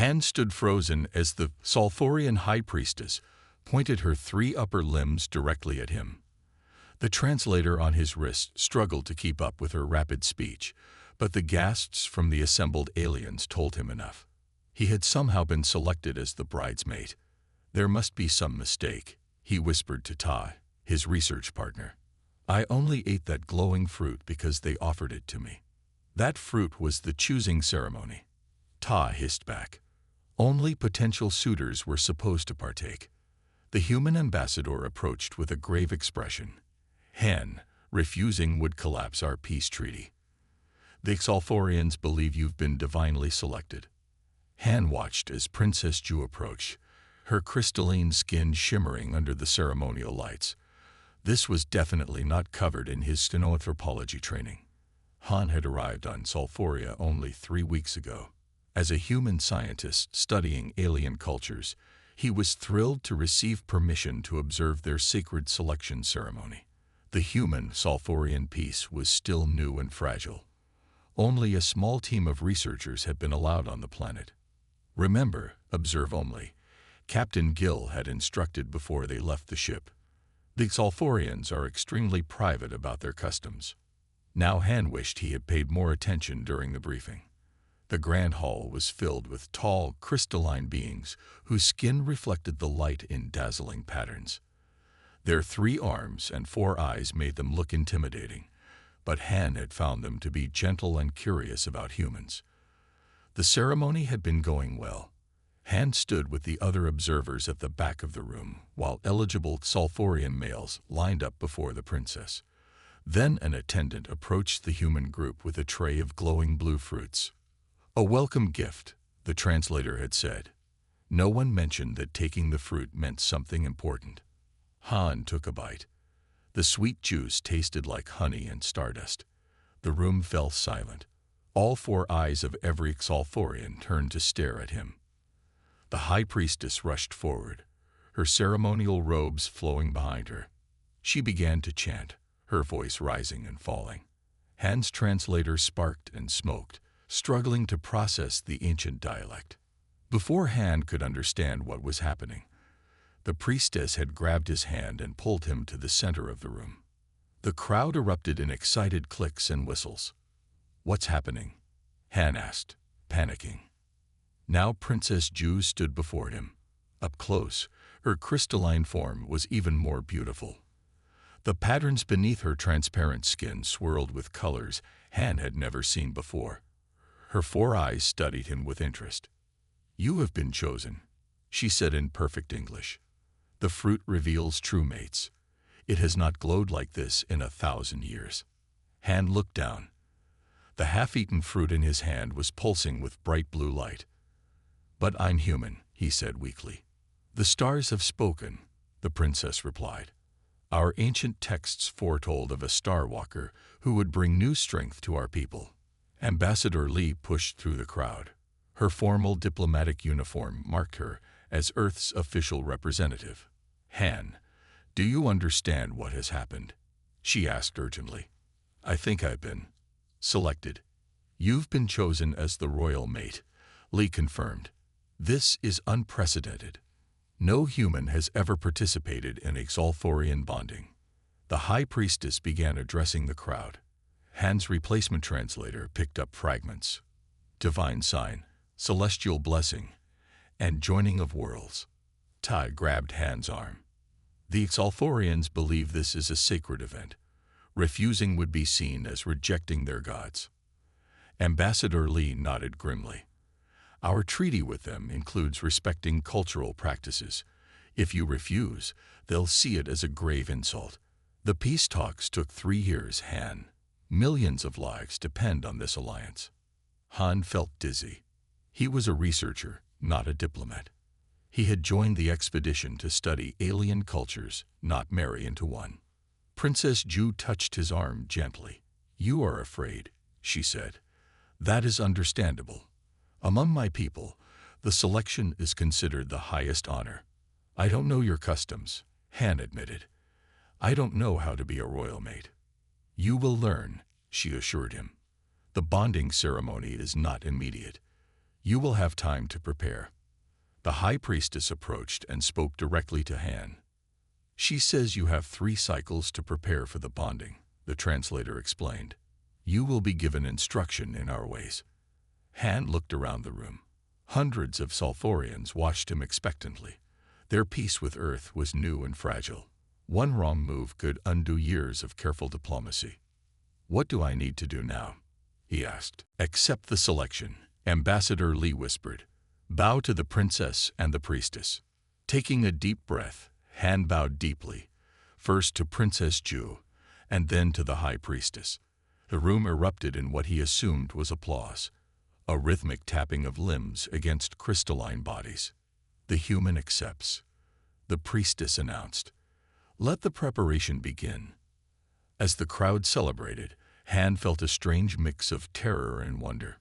Han stood frozen as the Solthorian High Priestess pointed her 3 upper limbs directly at him. The translator on his wrist struggled to keep up with her rapid speech, but the gasps from the assembled aliens told him enough. He had somehow been selected as the bridesmaid. There must be some mistake, he whispered to Tai, his research partner. I only ate that glowing fruit because they offered it to me. That fruit was the choosing ceremony. Tai hissed back. Only potential suitors were supposed to partake. The human ambassador approached with a grave expression. Han, refusing would collapse our peace treaty. The Solthorians believe you've been divinely selected. Han watched as Princess Ju approached, her crystalline skin shimmering under the ceremonial lights. This was definitely not covered in his stenoanthropology training. Han had arrived on Solthoria only 3 weeks ago. As a human scientist studying alien cultures, he was thrilled to receive permission to observe their sacred selection ceremony. The human Solthorian peace was still new and fragile. Only a small team of researchers had been allowed on the planet. Remember, observe only, Captain Gill had instructed before they left the ship. The Solthorians are extremely private about their customs. Now Han wished he had paid more attention during the briefing. The grand hall was filled with tall, crystalline beings whose skin reflected the light in dazzling patterns. Their 3 arms and 4 eyes made them look intimidating, but Han had found them to be gentle and curious about humans. The ceremony had been going well. Han stood with the other observers at the back of the room, while eligible Solthorian males lined up before the princess. Then an attendant approached the human group with a tray of glowing blue fruits. A welcome gift, the translator had said. No one mentioned that taking the fruit meant something important. Han took a bite. The sweet juice tasted like honey and stardust. The room fell silent. All 4 eyes of every Solthorian turned to stare at him. The High Priestess rushed forward, her ceremonial robes flowing behind her. She began to chant, her voice rising and falling. Han's translator sparked and smoked, struggling to process the ancient dialect. Before Han could understand what was happening, the priestess had grabbed his hand and pulled him to the center of the room. The crowd erupted in excited clicks and whistles. What's happening? Han asked, panicking. Now Princess Ju stood before him. Up close, her crystalline form was even more beautiful. The patterns beneath her transparent skin swirled with colors Han had never seen before. Her 4 eyes studied him with interest. You have been chosen, she said in perfect English. The fruit reveals true mates. It has not glowed like this in 1,000 years. Han looked down. The half-eaten fruit in his hand was pulsing with bright blue light. But I'm human, he said weakly. The stars have spoken, the princess replied. Our ancient texts foretold of a star walker who would bring new strength to our people. Ambassador Li pushed through the crowd. Her formal diplomatic uniform marked her as Earth's official representative. Han, do you understand what has happened? She asked urgently. I think I've been selected. You've been chosen as the royal mate, Li confirmed. This is unprecedented. No human has ever participated in Solthorian bonding. The High Priestess began addressing the crowd. Han's replacement translator picked up fragments. Divine sign, celestial blessing, and joining of worlds. Tai grabbed Han's arm. The Solthorians believe this is a sacred event. Refusing would be seen as rejecting their gods. Ambassador Li nodded grimly. Our treaty with them includes respecting cultural practices. If you refuse, they'll see it as a grave insult. The peace talks took 3 years, Han. Millions of lives depend on this alliance. Han felt dizzy. He was a researcher, not a diplomat. He had joined the expedition to study alien cultures, not marry into one. Princess Ju touched his arm gently. You are afraid, she said. That is understandable. Among my people, the selection is considered the highest honor. I don't know your customs, Han admitted. I don't know how to be a royal mate. You will learn, she assured him. The bonding ceremony is not immediate. You will have time to prepare. The High Priestess approached and spoke directly to Han. She says you have 3 cycles to prepare for the bonding, the translator explained. You will be given instruction in our ways. Han looked around the room. Hundreds of Sulfurians watched him expectantly. Their peace with Earth was new and fragile. One wrong move could undo years of careful diplomacy. What do I need to do now? He asked. Accept the selection, Ambassador Li whispered. Bow to the princess and the priestess. Taking a deep breath, Han bowed deeply, first to Princess Ju, and then to the High Priestess. The room erupted in what he assumed was applause, a rhythmic tapping of limbs against crystalline bodies. The human accepts. The priestess announced. Let the preparation begin. As the crowd celebrated, Han felt a strange mix of terror and wonder.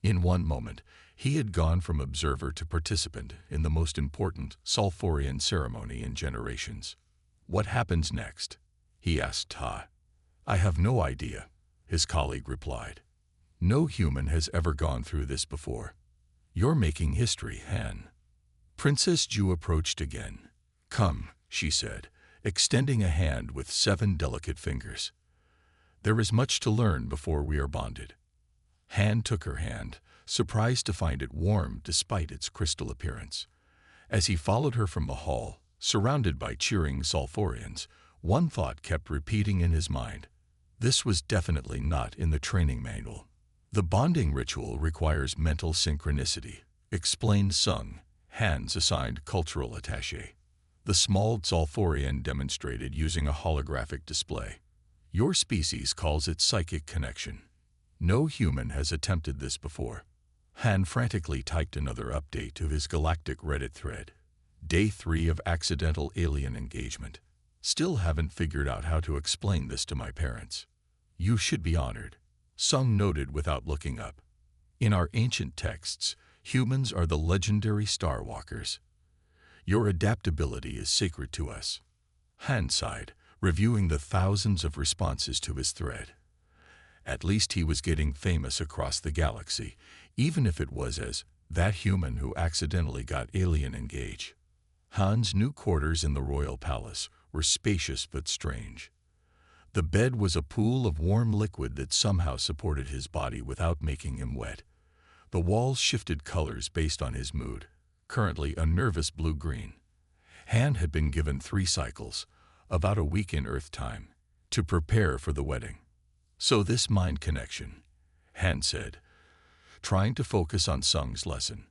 In one moment, he had gone from observer to participant in the most important Sulfurian ceremony in generations. What happens next? He asked Ta. I have no idea, his colleague replied. No human has ever gone through this before. You're making history, Han. Princess Ju approached again. Come, she said, extending a hand with 7 delicate fingers. There is much to learn before we are bonded. Han took her hand, surprised to find it warm despite its crystal appearance. As he followed her from the hall, surrounded by cheering Sulfurians, one thought kept repeating in his mind. This was definitely not in the training manual. The bonding ritual requires mental synchronicity, explained Sung, Han's assigned cultural attaché. The small Sulfurian demonstrated using a holographic display. Your species calls it psychic connection. No human has attempted this before. Han frantically typed another update to his Galactic Reddit thread. Day 3 of accidental alien engagement. Still haven't figured out how to explain this to my parents. You should be honored, Sung noted without looking up. In our ancient texts, humans are the legendary Star Walkers. Your adaptability is sacred to us. Han sighed, reviewing the thousands of responses to his thread. At least he was getting famous across the galaxy, even if it was as that human who accidentally got alien engaged. Han's new quarters in the royal palace were spacious but strange. The bed was a pool of warm liquid that somehow supported his body without making him wet. The walls shifted colors based on his mood, currently a nervous blue-green. Han had been given 3 cycles, about a week in Earth time, to prepare for the wedding. So this mind connection, Han said, trying to focus on Sung's lesson.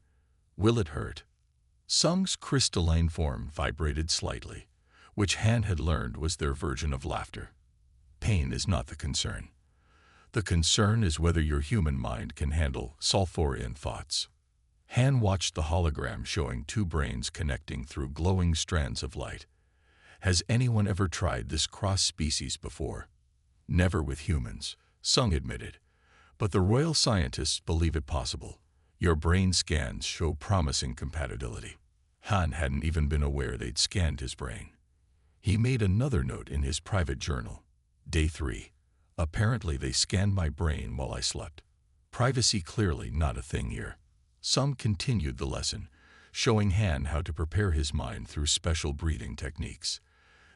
Will it hurt? Sung's crystalline form vibrated slightly, which Han had learned was their version of laughter. Pain is not the concern. The concern is whether your human mind can handle Sulfurian thoughts. Han watched the hologram showing 2 brains connecting through glowing strands of light. Has anyone ever tried this cross-species before? Never with humans, Sung admitted. But the royal scientists believe it possible. Your brain scans show promising compatibility. Han hadn't even been aware they'd scanned his brain. He made another note in his private journal. Day 3. Apparently they scanned my brain while I slept. Privacy clearly not a thing here. Sung continued the lesson, showing Han how to prepare his mind through special breathing techniques.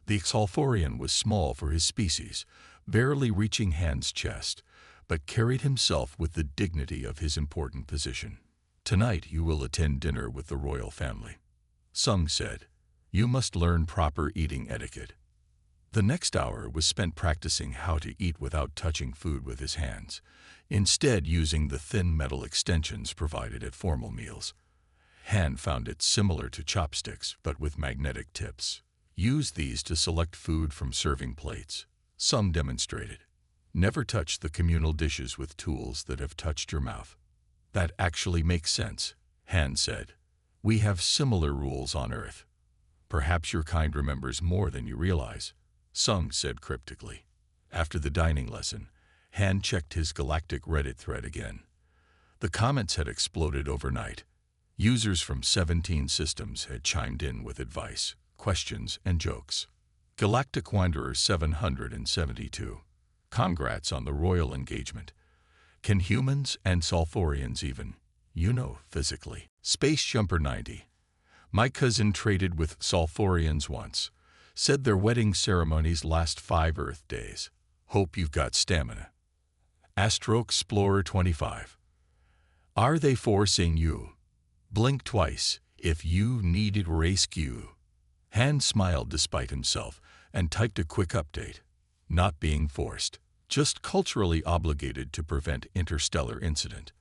The Sulfurian was small for his species, barely reaching Han's chest, but carried himself with the dignity of his important position. Tonight you will attend dinner with the royal family. Sung said, you must learn proper eating etiquette. The next hour was spent practicing how to eat without touching food with his hands, instead using the thin metal extensions provided at formal meals. Han found it similar to chopsticks, but with magnetic tips. Use these to select food from serving plates. Sung demonstrated. Never touch the communal dishes with tools that have touched your mouth. That actually makes sense, Han said. We have similar rules on Earth. Perhaps your kind remembers more than you realize, Sung said cryptically. After the dining lesson, Han checked his Galactic Reddit thread again. The comments had exploded overnight. Users from 17 systems had chimed in with advice, questions, and jokes. Galactic Wanderer 772. Congrats on the royal engagement. Can humans and Sulfurians even Physically. Space Jumper 90. My cousin traded with Sulfurians once. Said their wedding ceremonies last 5 Earth days. Hope you've got stamina. Astro Explorer 25. Are they forcing you? Blink twice if you needed rescue. Han smiled despite himself and typed a quick update. Not being forced, just culturally obligated to prevent interstellar incident.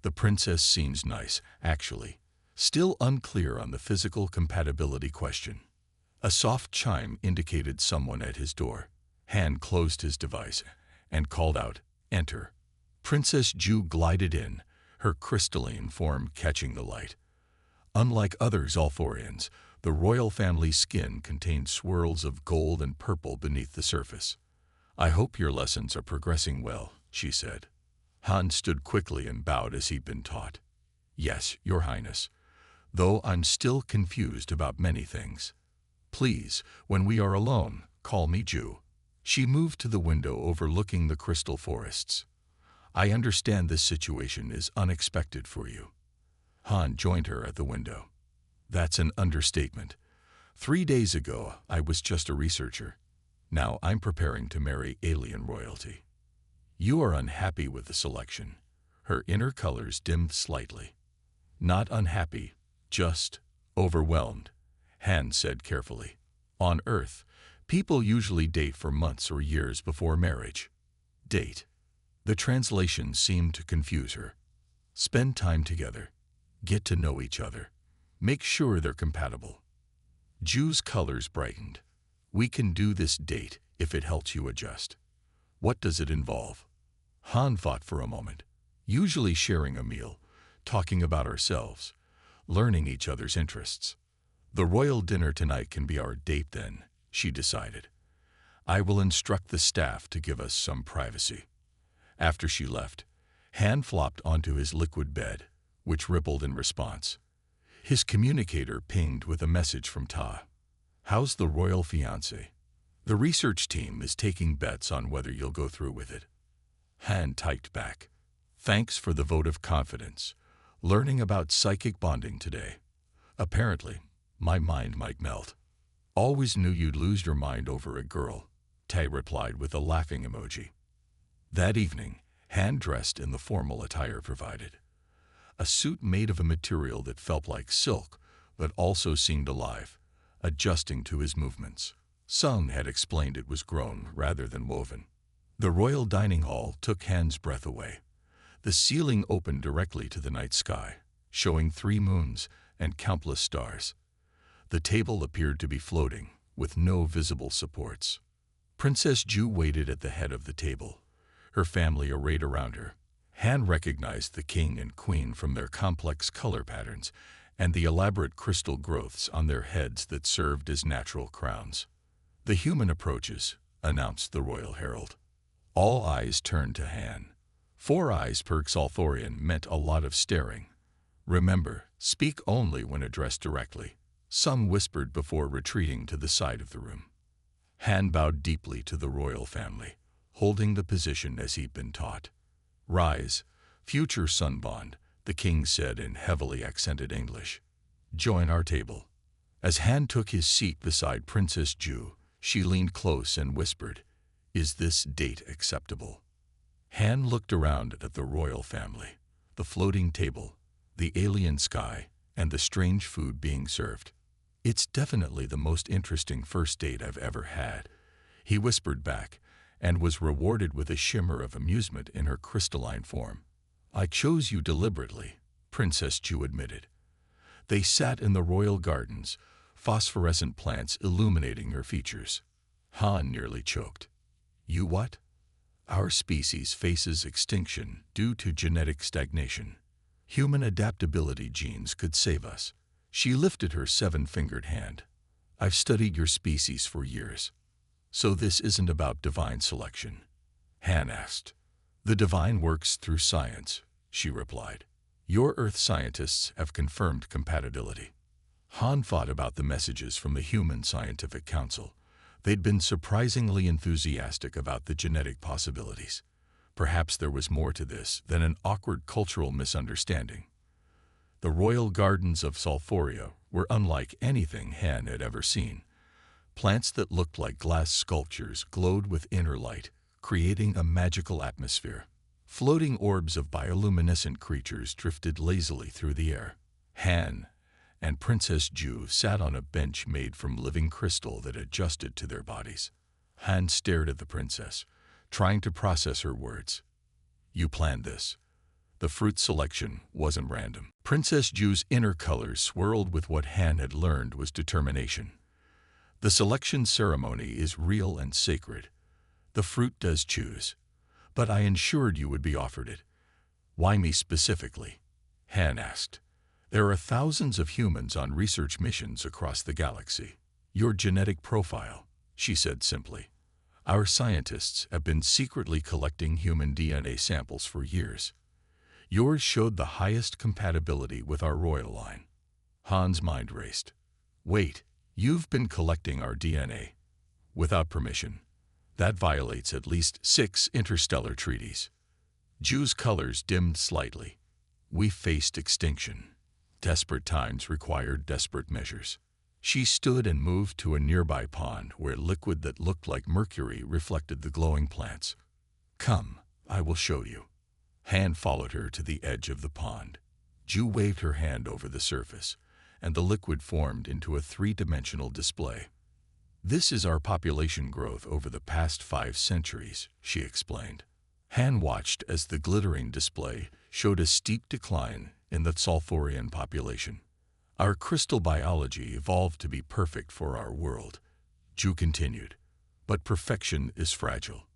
The princess seems nice, actually. Still unclear on the physical compatibility question. A soft chime indicated someone at his door. Han closed his device and called out, "Enter." Princess Ju glided in, her crystalline form catching the light. Unlike other Zolforians, the royal family's skin contained swirls of gold and purple beneath the surface. "I hope your lessons are progressing well," she said. Han stood quickly and bowed as he'd been taught. "Yes, Your Highness, though I'm still confused about many things. Please, when we are alone, call me Ju." She moved to the window overlooking the crystal forests. "I understand this situation is unexpected for you." Han joined her at the window. "That's an understatement. 3 days ago, I was just a researcher. Now I'm preparing to marry alien royalty." "You are unhappy with the selection." Her inner colors dimmed slightly. "Not unhappy, just overwhelmed," Han said carefully. "On Earth, people usually date for months or years before marriage." Date. The translation seemed to confuse her. Spend time together. Get to know each other. Make sure they're compatible. Ju's colors brightened. "We can do this date if it helps you adjust." "What does it involve?" Han thought for a moment. "Usually sharing a meal, talking about ourselves, learning each other's interests." "The royal dinner tonight can be our date then," she decided. "I will instruct the staff to give us some privacy." After she left, Han flopped onto his liquid bed, which rippled in response. His communicator pinged with a message from Ta. "How's the royal fiancé? The research team is taking bets on whether you'll go through with it." Han typed back, "Thanks for the vote of confidence. Learning about psychic bonding today. Apparently, my mind might melt." "Always knew you'd lose your mind over a girl," Tai replied with a laughing emoji. That evening, Han dressed in the formal attire provided. A suit made of a material that felt like silk, but also seemed alive, adjusting to his movements. Sung had explained it was grown rather than woven. The royal dining hall took Han's breath away. The ceiling opened directly to the night sky, showing 3 moons and countless stars. The table appeared to be floating, with no visible supports. Princess Ju waited at the head of the table, her family arrayed around her. Han recognized the king and queen from their complex color patterns and the elaborate crystal growths on their heads that served as natural crowns. "The human approaches," announced the royal herald. All eyes turned to Han. 4 eyes per Xalthorian meant a lot of staring. "Remember, speak only when addressed directly," some whispered before retreating to the side of the room. Han bowed deeply to the royal family, holding the position as he'd been taught. "Rise, future Sunbond," the king said in heavily accented English. "Join our table." As Han took his seat beside Princess Ju, she leaned close and whispered, "Is this date acceptable?" Han looked around at the royal family, the floating table, the alien sky, and the strange food being served. "It's definitely the most interesting first date I've ever had," he whispered back, and was rewarded with a shimmer of amusement in her crystalline form. "I chose you deliberately," Princess Ju admitted. They sat in the royal gardens, phosphorescent plants illuminating her features. Han nearly choked. "You what?" "Our species faces extinction due to genetic stagnation. Human adaptability genes could save us." She lifted her 7-fingered hand. "I've studied your species for years." "So this isn't about divine selection?" Han asked. "The divine works through science," she replied. "Your Earth scientists have confirmed compatibility." Han thought about the messages from the Human Scientific Council. They'd been surprisingly enthusiastic about the genetic possibilities. Perhaps there was more to this than an awkward cultural misunderstanding. The royal gardens of Salforia were unlike anything Han had ever seen. Plants that looked like glass sculptures glowed with inner light, creating a magical atmosphere. Floating orbs of bioluminescent creatures drifted lazily through the air. Han and Princess Ju sat on a bench made from living crystal that adjusted to their bodies. Han stared at the princess, trying to process her words. "You planned this." The fruit selection wasn't random. Princess Ju's inner colors swirled with what Han had learned was determination. "The selection ceremony is real and sacred. The fruit does choose. But I ensured you would be offered it." "Why me specifically?" Han asked. "There are thousands of humans on research missions across the galaxy." "Your genetic profile," she said simply. "Our scientists have been secretly collecting human DNA samples for years. Yours showed the highest compatibility with our royal line." Han's mind raced. "Wait, you've been collecting our DNA without permission? That violates at least 6 interstellar treaties." Ju's colors dimmed slightly. "We faced extinction. Desperate times required desperate measures." She stood and moved to a nearby pond where liquid that looked like mercury reflected the glowing plants. "Come, I will show you." Han followed her to the edge of the pond. Ju waved her hand over the surface, and the liquid formed into a 3-dimensional display. "This is our population growth over the past 5 centuries, she explained. Han watched as the glittering display showed a steep decline in the Salforian population. "Our crystal biology evolved to be perfect for our world," Ju continued. "But perfection is fragile.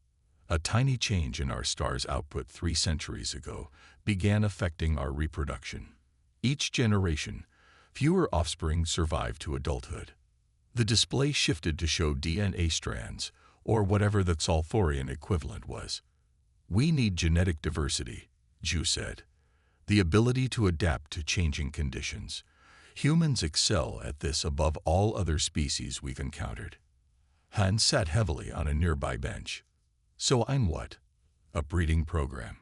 A tiny change in our star's output 3 centuries ago began affecting our reproduction. Each generation, fewer offspring survived to adulthood." The display shifted to show DNA strands, or whatever the Salforian equivalent was. "We need genetic diversity," Ju said. "The ability to adapt to changing conditions. Humans excel at this above all other species we've encountered." Han sat heavily on a nearby bench. "So I'm what? A breeding program?"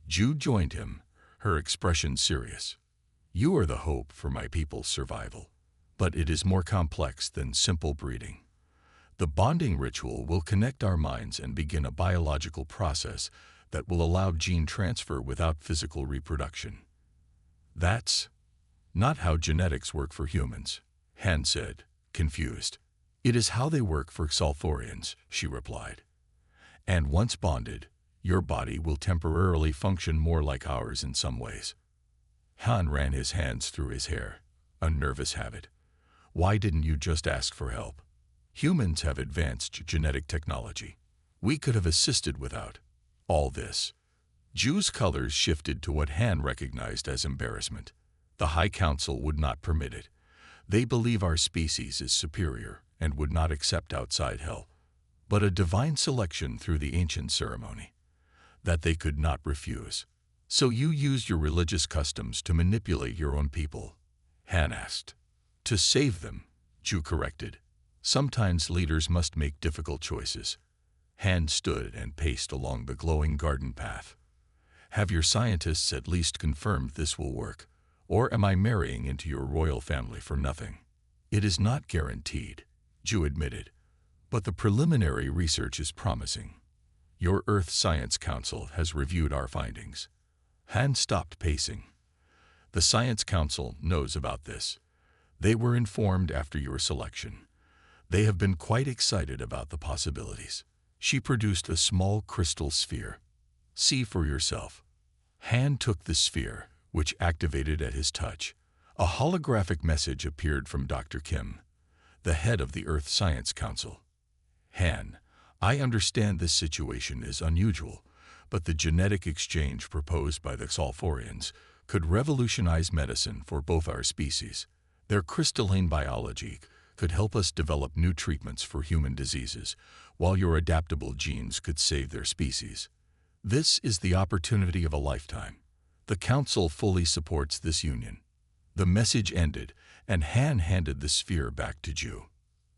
Ju joined him, her expression serious. "You are the hope for my people's survival. But it is more complex than simple breeding. The bonding ritual will connect our minds and begin a biological process that will allow gene transfer without physical reproduction." "That's not how genetics work for humans," Han said, confused. "It is how they work for Salforians," she replied. "And once bonded, your body will temporarily function more like ours in some ways." Han ran his hands through his hair, a nervous habit. "Why didn't you just ask for help? Humans have advanced genetic technology. We could have assisted without all this." Ju's colors shifted to what Han recognized as embarrassment. "The High Council would not permit it. They believe our species is superior and would not accept outside help. But a divine selection through the ancient ceremony that they could not refuse." "So you used your religious customs to manipulate your own people?" Han asked. "To save them," Ju corrected. "Sometimes leaders must make difficult choices." Han stood and paced along the glowing garden path. "Have your scientists at least confirmed this will work? Or am I marrying into your royal family for nothing?" "It is not guaranteed," Ju admitted. "But the preliminary research is promising. Your Earth Science Council has reviewed our findings." Han stopped pacing. "The Science Council knows about this. They were informed after your selection. They have been quite excited about the possibilities." She produced a small crystal sphere. "See for yourself." Han took the sphere, which activated at his touch. A holographic message appeared from Dr. Kim, the head of the Earth Science Council. "Han, I understand this situation is unusual, but the genetic exchange proposed by the Salforians could revolutionize medicine for both our species. Their crystalline biology could help us develop new treatments for human diseases, while your adaptable genes could save their species. This is the opportunity of a lifetime. The Council fully supports this union." The message ended, and Han handed the sphere back to Ju.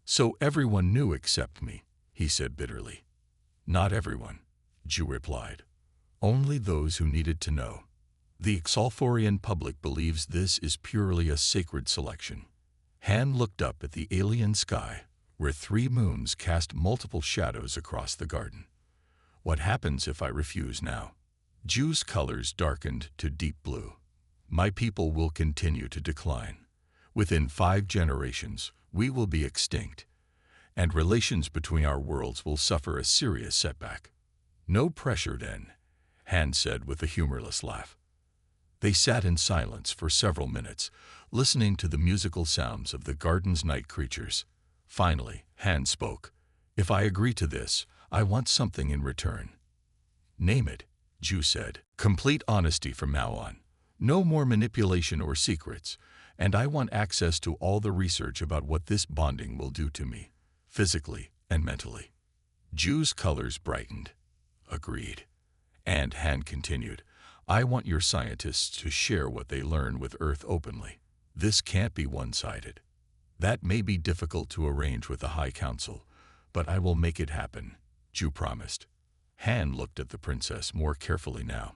"So everyone knew except me," he said bitterly. "Not everyone," Ju replied. Only those who needed to know. The Xalforian public believes this is purely a sacred selection. Han looked up at the alien sky, where 3 moons cast multiple shadows across the garden. What happens if I refuse now? Ju's colors darkened to deep blue. My people will continue to decline. Within 5 generations, we will be extinct, and relations between our worlds will suffer a serious setback. No pressure then, Han said with a humorless laugh. They sat in silence for several minutes, listening to the musical sounds of the garden's night creatures. Finally, Han spoke. If I agree to this, I want something in return. Name it, Ju said. Complete honesty from now on. No more manipulation or secrets, and I want access to all the research about what this bonding will do to me, physically and mentally. Ju's colors brightened. Agreed. And Han continued, I want your scientists to share what they learn with Earth openly. This can't be one-sided. That may be difficult to arrange with the High Council, but I will make it happen, Ju promised. Han looked at the princess more carefully now.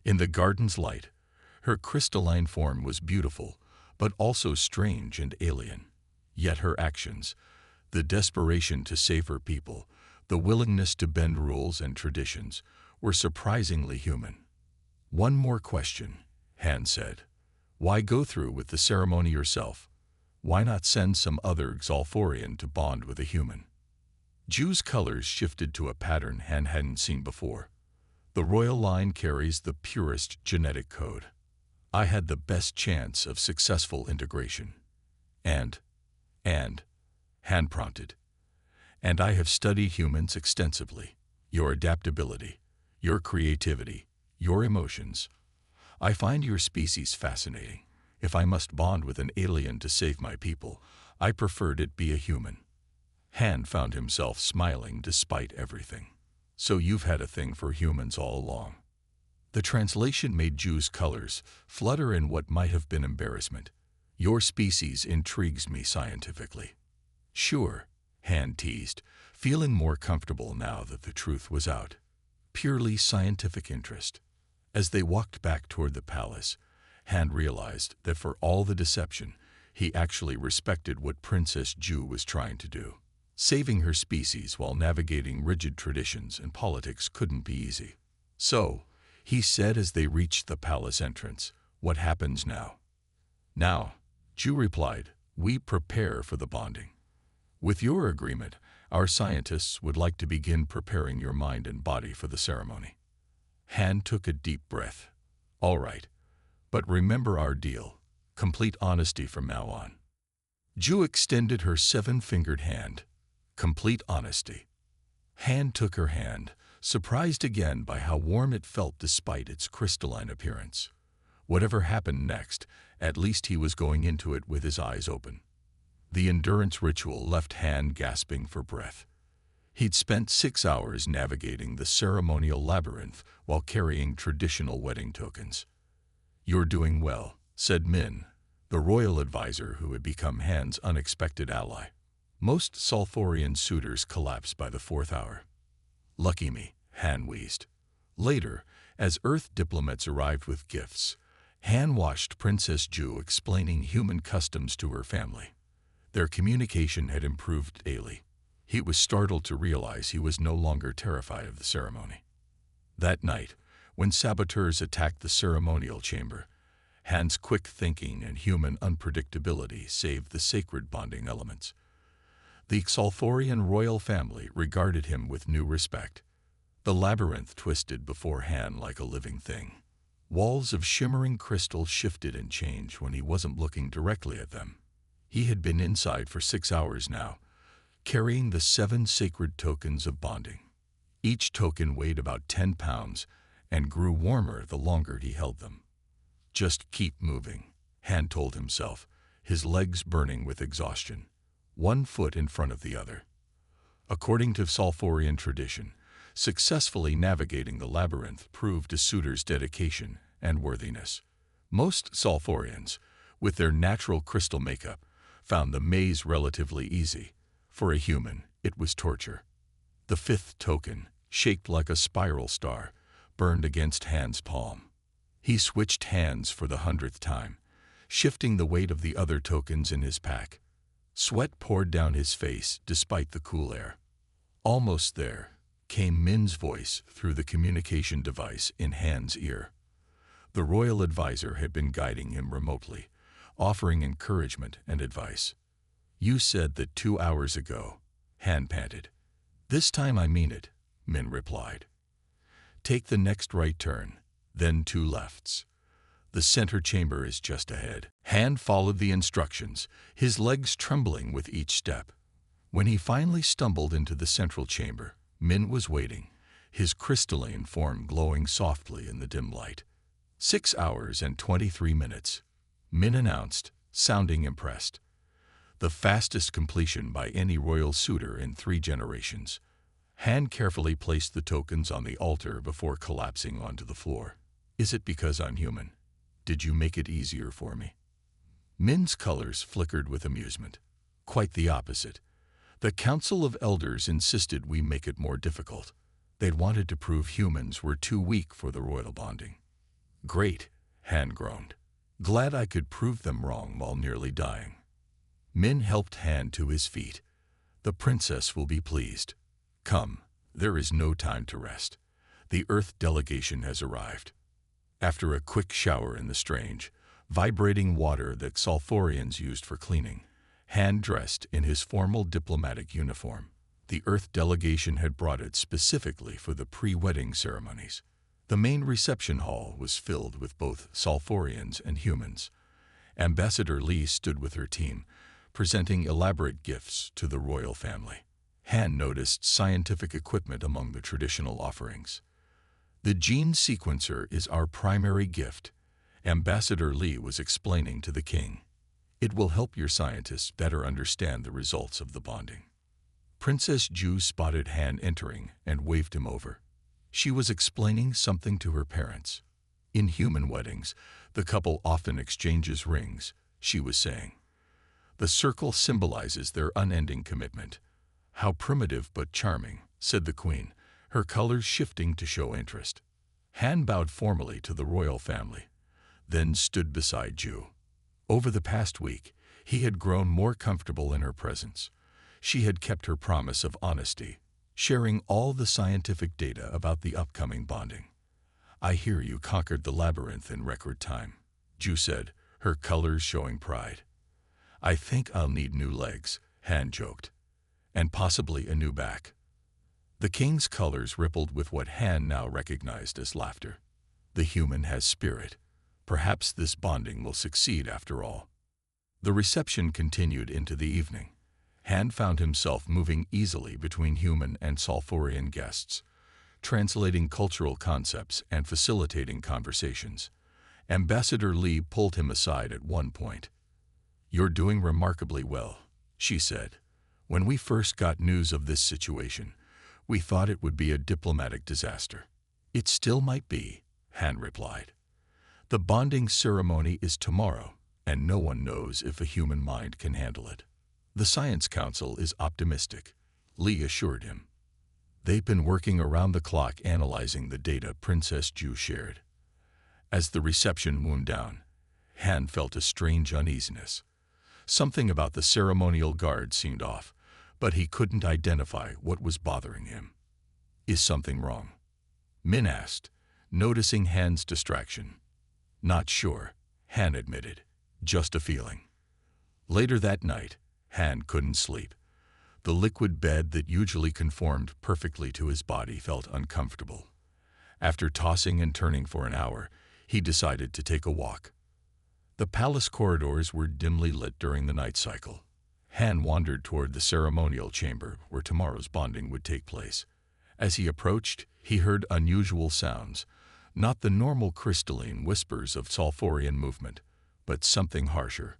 In the garden's light, her crystalline form was beautiful, but also strange and alien. Yet her actions, the desperation to save her people, the willingness to bend rules and traditions, were surprisingly human. One more question, Han said. Why go through with the ceremony yourself? Why not send some other Xalforian to bond with a human? Ju's colors shifted to a pattern Han hadn't seen before. The royal line carries the purest genetic code. I had the best chance of successful integration. And, Han prompted. And I have studied humans extensively. Your adaptability, your creativity, your emotions. I find your species fascinating. If I must bond with an alien to save my people, I preferred it be a human. Han found himself smiling despite everything. So you've had a thing for humans all along. The translation made Ju's colors flutter in what might have been embarrassment. Your species intrigues me scientifically. Sure, Han teased, feeling more comfortable now that the truth was out. Purely scientific interest. As they walked back toward the palace, Han realized that for all the deception, he actually respected what Princess Ju was trying to do. Saving her species while navigating rigid traditions and politics couldn't be easy. So, he said as they reached the palace entrance, what happens now? Now, Ju replied, we prepare for the bonding. With your agreement, our scientists would like to begin preparing your mind and body for the ceremony. Han took a deep breath. All right, but remember our deal. Complete honesty from now on. Ju extended her 7-fingered hand. Complete honesty. Han took her hand, surprised again by how warm it felt despite its crystalline appearance. Whatever happened next, at least he was going into it with his eyes open. The endurance ritual left Han gasping for breath. He'd spent 6 hours navigating the ceremonial labyrinth while carrying traditional wedding tokens. You're doing well, said Min, the royal advisor who had become Han's unexpected ally. Most Xalforian suitors collapse by the 4th hour. Lucky me, Han wheezed. Later, as Earth diplomats arrived with gifts, Han watched Princess Ju explaining human customs to her family. Their communication had improved daily. He was startled to realize he was no longer terrified of the ceremony. That night, when saboteurs attacked the ceremonial chamber, Han's quick thinking and human unpredictability saved the sacred bonding elements. The Xalforian royal family regarded him with new respect. The labyrinth twisted before Han like a living thing. Walls of shimmering crystal shifted and changed when he wasn't looking directly at them. He had been inside for 6 hours now, carrying the 7 sacred tokens of bonding. Each token weighed about 10 pounds and grew warmer the longer he held them. Just keep moving, Han told himself, his legs burning with exhaustion, 1 foot in front of the other. According to Xalforian tradition, successfully navigating the labyrinth proved a suitor's dedication and worthiness. Most Xalforians, with their natural crystal makeup, found the maze relatively easy. For a human, it was torture. The 5th token, shaped like a spiral star, burned against Han's palm. He switched hands for the 100th time, shifting the weight of the other tokens in his pack. Sweat poured down his face despite the cool air. Almost there, came Min's voice through the communication device in Han's ear. The royal advisor had been guiding him remotely, offering encouragement and advice. "You said that 2 hours ago," Han panted. "This time I mean it," Min replied. "Take the next right turn, then 2 lefts. The center chamber is just ahead." Han followed the instructions, his legs trembling with each step. When he finally stumbled into the central chamber, Min was waiting, his crystalline form glowing softly in the dim light. 6 hours and 23 minutes, Min announced, sounding impressed. The fastest completion by any royal suitor in 3 generations. Han carefully placed the tokens on the altar before collapsing onto the floor. "Is it because I'm human? Did you make it easier for me?" Min's colors flickered with amusement. "Quite the opposite. The Council of Elders insisted we make it more difficult. They'd wanted to prove humans were too weak for the royal bonding." "Great," Han groaned. "Glad I could prove them wrong while nearly dying." Min helped Han to his feet. "The princess will be pleased. Come, there is no time to rest. The Earth delegation has arrived." After a quick shower in the strange, vibrating water that Sulfurians used for cleaning, Han dressed in his formal diplomatic uniform. The Earth delegation had brought it specifically for the pre-wedding ceremonies. The main reception hall was filled with both Sulfurians and humans. Ambassador Lee stood with her team, presenting elaborate gifts to the royal family. Han noticed scientific equipment among the traditional offerings. "The gene sequencer is our primary gift," Ambassador Lee was explaining to the king. "It will help your scientists better understand the results of the bonding." Princess Ju spotted Han entering and waved him over. She was explaining something to her parents. "In human weddings, the couple often exchanges rings," she was saying. "The circle symbolizes their unending commitment." "How primitive but charming," said the queen, her colors shifting to show interest. Han bowed formally to the royal family, then stood beside Ju. Over the past week, he had grown more comfortable in her presence. She had kept her promise of honesty, sharing all the scientific data about the upcoming bonding. "I hear you conquered the labyrinth in record time," Ju said, her colors showing pride. "I think I'll need new legs," Han joked, "and possibly a new back." The king's colors rippled with what Han now recognized as laughter. "The human has spirit. Perhaps this bonding will succeed after all." The reception continued into the evening. Han found himself moving easily between human and Sulfurian guests, translating cultural concepts and facilitating conversations. Ambassador Lee pulled him aside at one point. "You're doing remarkably well," she said. "When we first got news of this situation, we thought it would be a diplomatic disaster." "It still might be," Han replied. "The bonding ceremony is tomorrow, and no one knows if a human mind can handle it." "The Science Council is optimistic," Lee assured him. "They've been working around the clock analyzing the data Princess Ju shared." As the reception wound down, Han felt a strange uneasiness. Something about the ceremonial guard seemed off, but he couldn't identify what was bothering him. "Is something wrong?" Min asked, noticing Han's distraction. "Not sure," Han admitted. "Just a feeling." Later that night, Han couldn't sleep. The liquid bed that usually conformed perfectly to his body felt uncomfortable. After tossing and turning for an hour, he decided to take a walk. The palace corridors were dimly lit during the night cycle. Han wandered toward the ceremonial chamber where tomorrow's bonding would take place. As he approached, he heard unusual sounds, not the normal crystalline whispers of Sulfurian movement, but something harsher.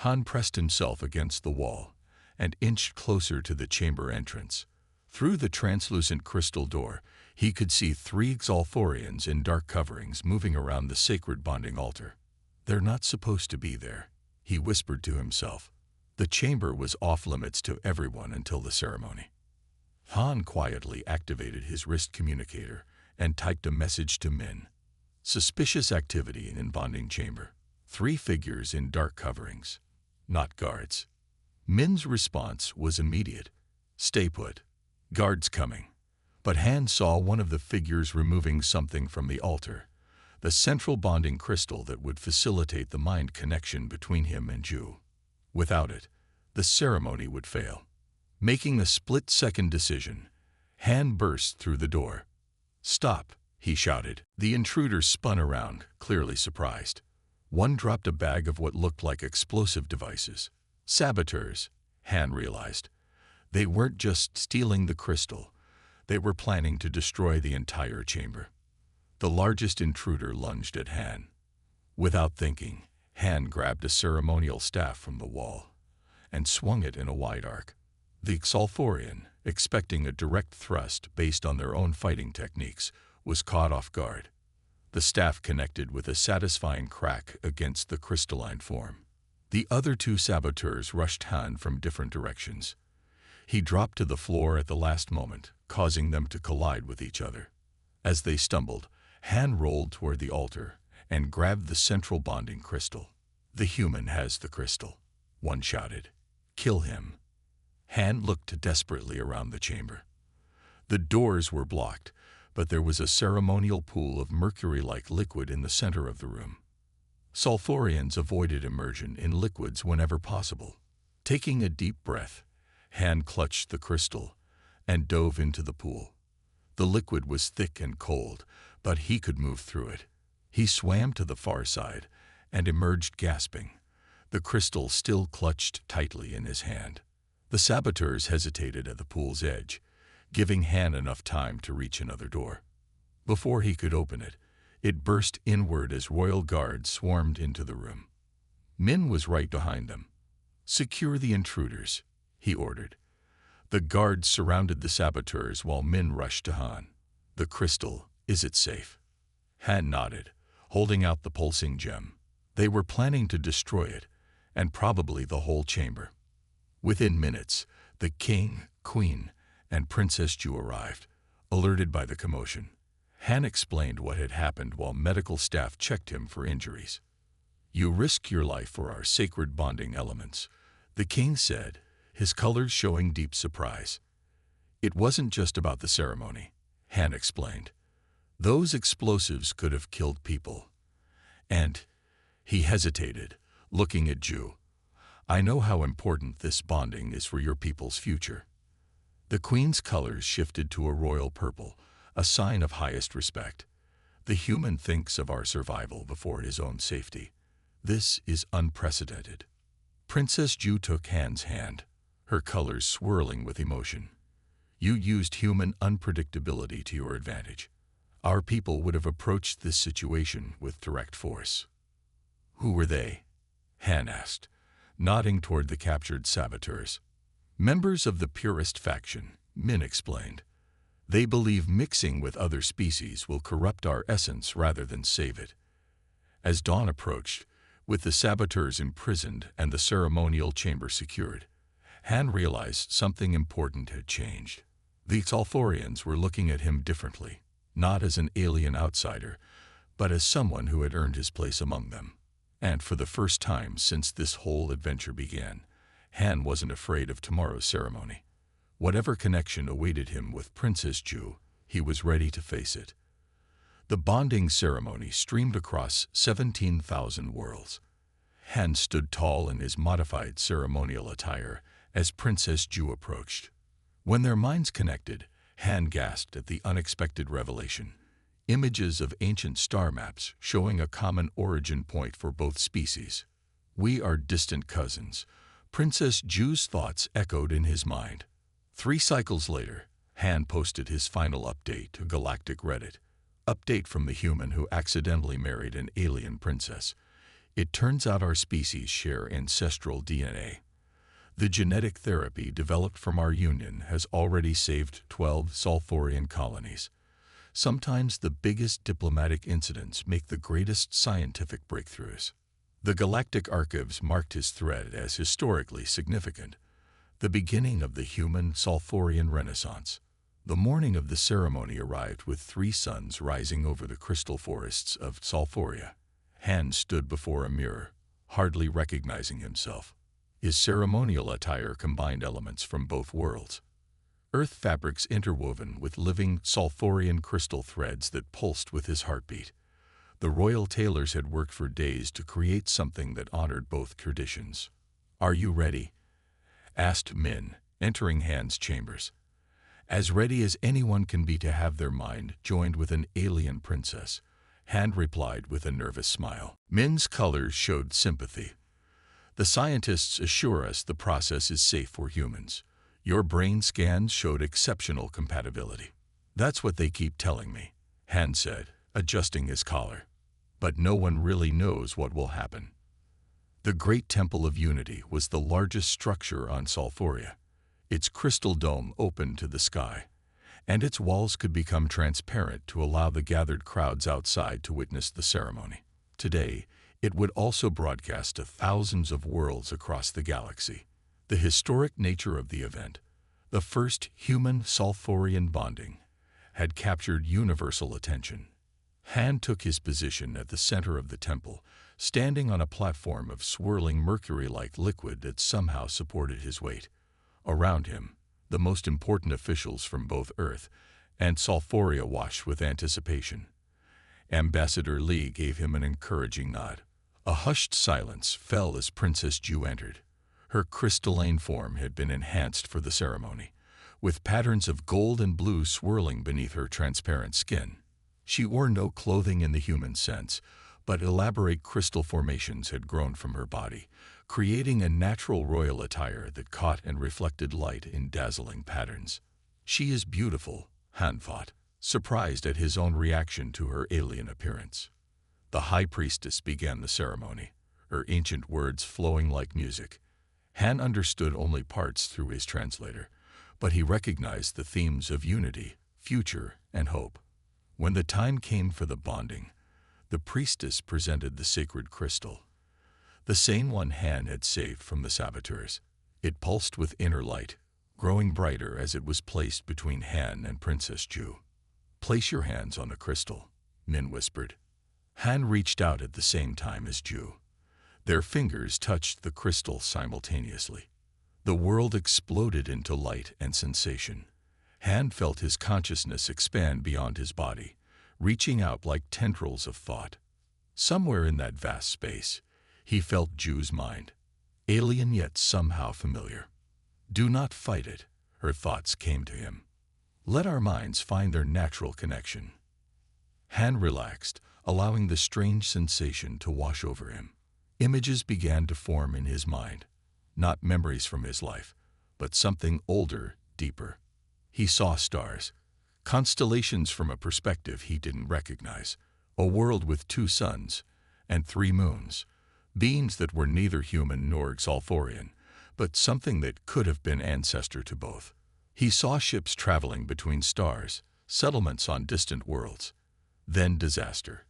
Han pressed himself against the wall and inched closer to the chamber entrance. Through the translucent crystal door, he could see 3 Sulfurians in dark coverings moving around the sacred bonding altar. "They're not supposed to be there," he whispered to himself. The chamber was off-limits to everyone until the ceremony. Han quietly activated his wrist communicator and typed a message to Min. Suspicious activity in bonding chamber. 3 figures in dark coverings. Not guards. Min's response was immediate. Stay put. Guards coming. But Han saw one of the figures removing something from the altar, the central bonding crystal that would facilitate the mind connection between him and Ju. Without it, the ceremony would fail. Making a split-second decision, Han burst through the door. Stop, he shouted. The intruders spun around, clearly surprised. One dropped a bag of what looked like explosive devices. Saboteurs, Han realized. They weren't just stealing the crystal. They were planning to destroy the entire chamber. The largest intruder lunged at Han. Without thinking, Han grabbed a ceremonial staff from the wall and swung it in a wide arc. The Xalthorian, expecting a direct thrust based on their own fighting techniques, was caught off guard. The staff connected with a satisfying crack against the crystalline form. The other 2 saboteurs rushed Han from different directions. He dropped to the floor at the last moment, causing them to collide with each other. As they stumbled, Han rolled toward the altar and grabbed the central bonding crystal. The human has the crystal, one shouted. Kill him. Han looked desperately around the chamber. The doors were blocked, but there was a ceremonial pool of mercury-like liquid in the center of the room. Xalthorians avoided immersion in liquids whenever possible. Taking a deep breath, Han clutched the crystal and dove into the pool. The liquid was thick and cold, but he could move through it. He swam to the far side and emerged gasping, the crystal still clutched tightly in his hand. The saboteurs hesitated at the pool's edge, giving Han enough time to reach another door. Before he could open it, it burst inward as royal guards swarmed into the room. Min was right behind them. Secure the intruders, he ordered. The guards surrounded the saboteurs while Min rushed to Han. The crystal, is it safe? Han nodded, holding out the pulsing gem. They were planning to destroy it, and probably the whole chamber. Within minutes, the king, queen, and Princess Ju arrived, alerted by the commotion. Han explained what had happened while medical staff checked him for injuries. You risk your life for our sacred bonding elements, the king said, his colors showing deep surprise. It wasn't just about the ceremony, Han explained. Those explosives could have killed people. And he hesitated, looking at Ju. I know how important this bonding is for your people's future. The queen's colors shifted to a royal purple, a sign of highest respect. The human thinks of our survival before his own safety. This is unprecedented. Princess Ju took Han's hand, her colors swirling with emotion. You used human unpredictability to your advantage. Our people would have approached this situation with direct force. Who were they? Han asked, nodding toward the captured saboteurs. Members of the purest faction, Min explained. They believe mixing with other species will corrupt our essence rather than save it. As dawn approached, with the saboteurs imprisoned and the ceremonial chamber secured, Han realized something important had changed. The Xalthorians were looking at him differently, not as an alien outsider, but as someone who had earned his place among them. And for the first time since this whole adventure began, Han wasn't afraid of tomorrow's ceremony. Whatever connection awaited him with Princess Ju, he was ready to face it. The bonding ceremony streamed across 17,000 worlds. Han stood tall in his modified ceremonial attire as Princess Ju approached. When their minds connected, Han gasped at the unexpected revelation. Images of ancient star maps showing a common origin point for both species. We are distant cousins. Princess Ju's thoughts echoed in his mind. 3 cycles later, Han posted his final update to Galactic Reddit. Update from the human who accidentally married an alien princess. It turns out our species share ancestral DNA. The genetic therapy developed from our union has already saved 12 Xalthorian colonies. Sometimes the biggest diplomatic incidents make the greatest scientific breakthroughs. The Galactic Archives marked his thread as historically significant, the beginning of the human Xalthorian Renaissance. The morning of the ceremony arrived with 3 suns rising over the crystal forests of Salforia. Han stood before a mirror, hardly recognizing himself. His ceremonial attire combined elements from both worlds. Earth fabrics interwoven with living Salforian crystal threads that pulsed with his heartbeat. The royal tailors had worked for days to create something that honored both traditions. "Are you ready?" asked Min, entering Han's chambers. "As ready as anyone can be to have their mind joined with an alien princess," Han replied with a nervous smile. Min's colors showed sympathy. "The scientists assure us the process is safe for humans. Your brain scans showed exceptional compatibility." "That's what they keep telling me," Han said, adjusting his collar. "But no one really knows what will happen." The Great Temple of Unity was the largest structure on Salforia. Its crystal dome opened to the sky, and its walls could become transparent to allow the gathered crowds outside to witness the ceremony. Today, it would also broadcast to thousands of worlds across the galaxy. The historic nature of the event, the first human-Salforian bonding, had captured universal attention. Han took his position at the center of the temple, standing on a platform of swirling mercury-like liquid that somehow supported his weight. Around him, the most important officials from both Earth and Salforia watched with anticipation. Ambassador Li gave him an encouraging nod. A hushed silence fell as Princess Ju entered. Her crystalline form had been enhanced for the ceremony, with patterns of gold and blue swirling beneath her transparent skin. She wore no clothing in the human sense, but elaborate crystal formations had grown from her body, creating a natural royal attire that caught and reflected light in dazzling patterns. "She is beautiful," Han thought, surprised at his own reaction to her alien appearance. The High Priestess began the ceremony, her ancient words flowing like music. Han understood only parts through his translator, but he recognized the themes of unity, future, and hope. When the time came for the bonding, the priestess presented the sacred crystal, the same one Han had saved from the saboteurs. It pulsed with inner light, growing brighter as it was placed between Han and Princess Ju. "Place your hands on the crystal," Min whispered. Han reached out at the same time as Ju. Their fingers touched the crystal simultaneously. The world exploded into light and sensation. Han felt his consciousness expand beyond his body, reaching out like tendrils of thought. Somewhere in that vast space, he felt Ju's mind, alien yet somehow familiar. "Do not fight it," her thoughts came to him. "Let our minds find their natural connection." Han relaxed, allowing the strange sensation to wash over him. Images began to form in his mind, not memories from his life, but something older, deeper. He saw stars, constellations from a perspective he didn't recognize, a world with 2 suns and 3 moons, beings that were neither human nor Salforian, but something that could have been ancestor to both. He saw ships traveling between stars, settlements on distant worlds. Then disaster,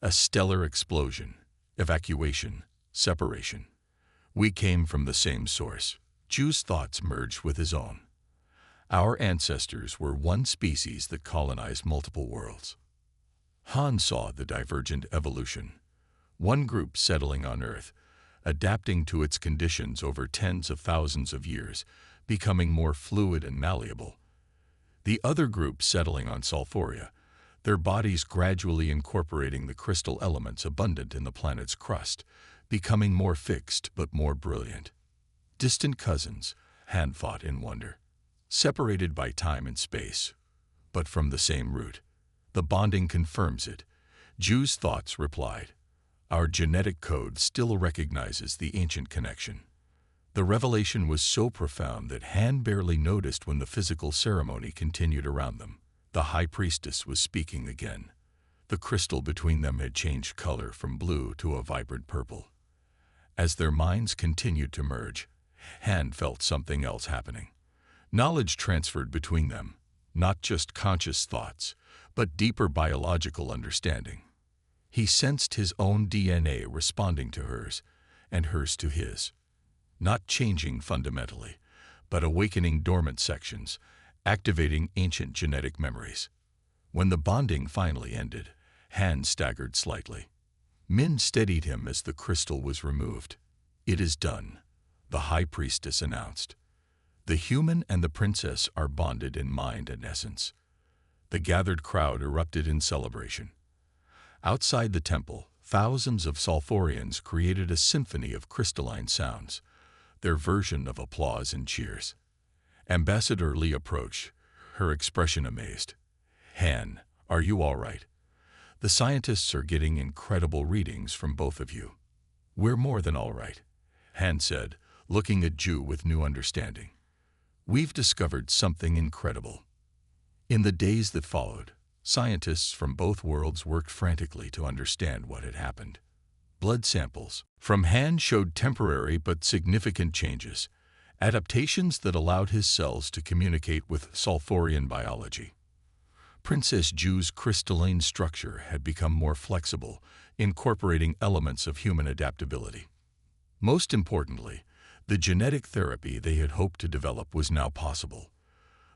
a stellar explosion, evacuation, separation. "We came from the same source." Ju's thoughts merged with his own. "Our ancestors were one species that colonized multiple worlds." Han saw the divergent evolution. One group settling on Earth, adapting to its conditions over tens of thousands of years, becoming more fluid and malleable. The other group settling on Salforia, their bodies gradually incorporating the crystal elements abundant in the planet's crust, becoming more fixed but more brilliant. Distant cousins, Han thought in wonder. Separated by time and space, but from the same root. The bonding confirms it. Ju's thoughts replied. Our genetic code still recognizes the ancient connection. The revelation was so profound that Han barely noticed when the physical ceremony continued around them. The High Priestess was speaking again. The crystal between them had changed color from blue to a vibrant purple. As their minds continued to merge, Han felt something else happening. Knowledge transferred between them, not just conscious thoughts, but deeper biological understanding. He sensed his own DNA responding to hers, and hers to his. Not changing fundamentally, but awakening dormant sections, activating ancient genetic memories. When the bonding finally ended, Han staggered slightly. Min steadied him as the crystal was removed. "It is done," the High Priestess announced. "The human and the princess are bonded in mind and essence." The gathered crowd erupted in celebration. Outside the temple, thousands of Sulfurians created a symphony of crystalline sounds, their version of applause and cheers. Ambassador Li approached, her expression amazed. "Han, are you all right? The scientists are getting incredible readings from both of you." "We're more than all right," Han said, looking at Ju with new understanding. "We've discovered something incredible." In the days that followed, scientists from both worlds worked frantically to understand what had happened. Blood samples from Han showed temporary but significant changes, adaptations that allowed his cells to communicate with Sulfurian biology. Princess Ju's crystalline structure had become more flexible, incorporating elements of human adaptability. Most importantly, the genetic therapy they had hoped to develop was now possible.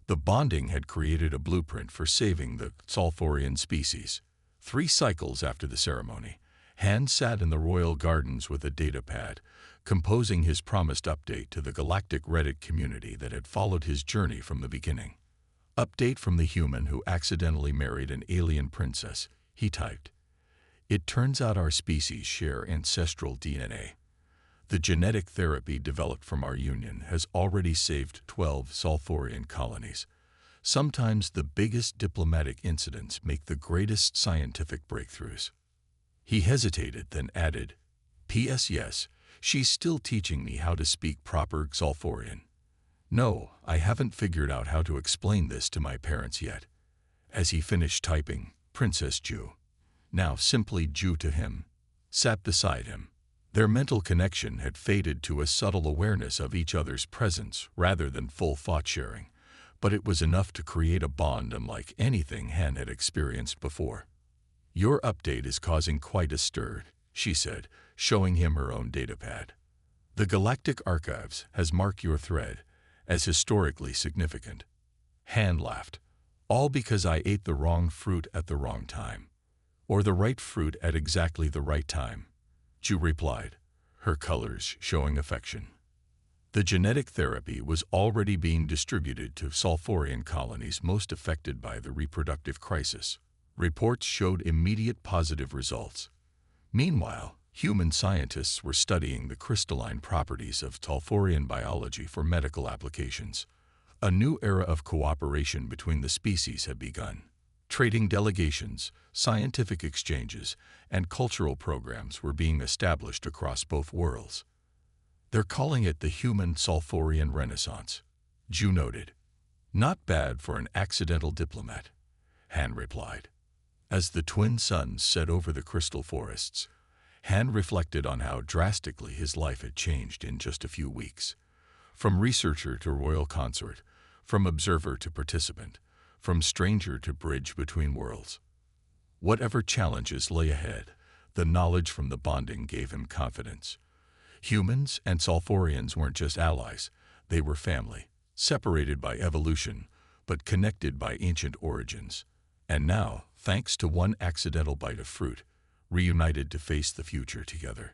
The bonding had created a blueprint for saving the Sulfurian species. 3 cycles after the ceremony, Han sat in the royal gardens with a datapad, composing his promised update to the Galactic Reddit community that had followed his journey from the beginning. "Update from the human who accidentally married an alien princess," he typed. "It turns out our species share ancestral DNA. The genetic therapy developed from our union has already saved 12 Sulfurian colonies. Sometimes the biggest diplomatic incidents make the greatest scientific breakthroughs." He hesitated, then added, "P.S. Yes, she's still teaching me how to speak proper Sulfurian. No, I haven't figured out how to explain this to my parents yet." As he finished typing, Princess Ju, now simply Ju to him, sat beside him. Their mental connection had faded to a subtle awareness of each other's presence rather than full thought-sharing, but it was enough to create a bond unlike anything Han had experienced before. "Your update is causing quite a stir," she said, showing him her own datapad. "The Galactic Archives has marked your thread as historically significant." Han laughed. "All because I ate the wrong fruit at the wrong time. Or the right fruit at exactly the right time," Ju replied, her colors showing affection. The genetic therapy was already being distributed to Sulfurian colonies most affected by the reproductive crisis. Reports showed immediate positive results. Meanwhile, human scientists were studying the crystalline properties of Sulfurian biology for medical applications. A new era of cooperation between the species had begun. Trading delegations, scientific exchanges, and cultural programs were being established across both worlds. "They're calling it the Human Sulfurian Renaissance," Ju noted. "Not bad for an accidental diplomat," Han replied. As the twin suns set over the crystal forests, Han reflected on how drastically his life had changed in just a few weeks. From researcher to royal consort, from observer to participant, from stranger to bridge between worlds. Whatever challenges lay ahead, the knowledge from the bonding gave him confidence. Humans and Sulfurians weren't just allies, they were family, separated by evolution, but connected by ancient origins. And now, thanks to one accidental bite of fruit, reunited to face the future together.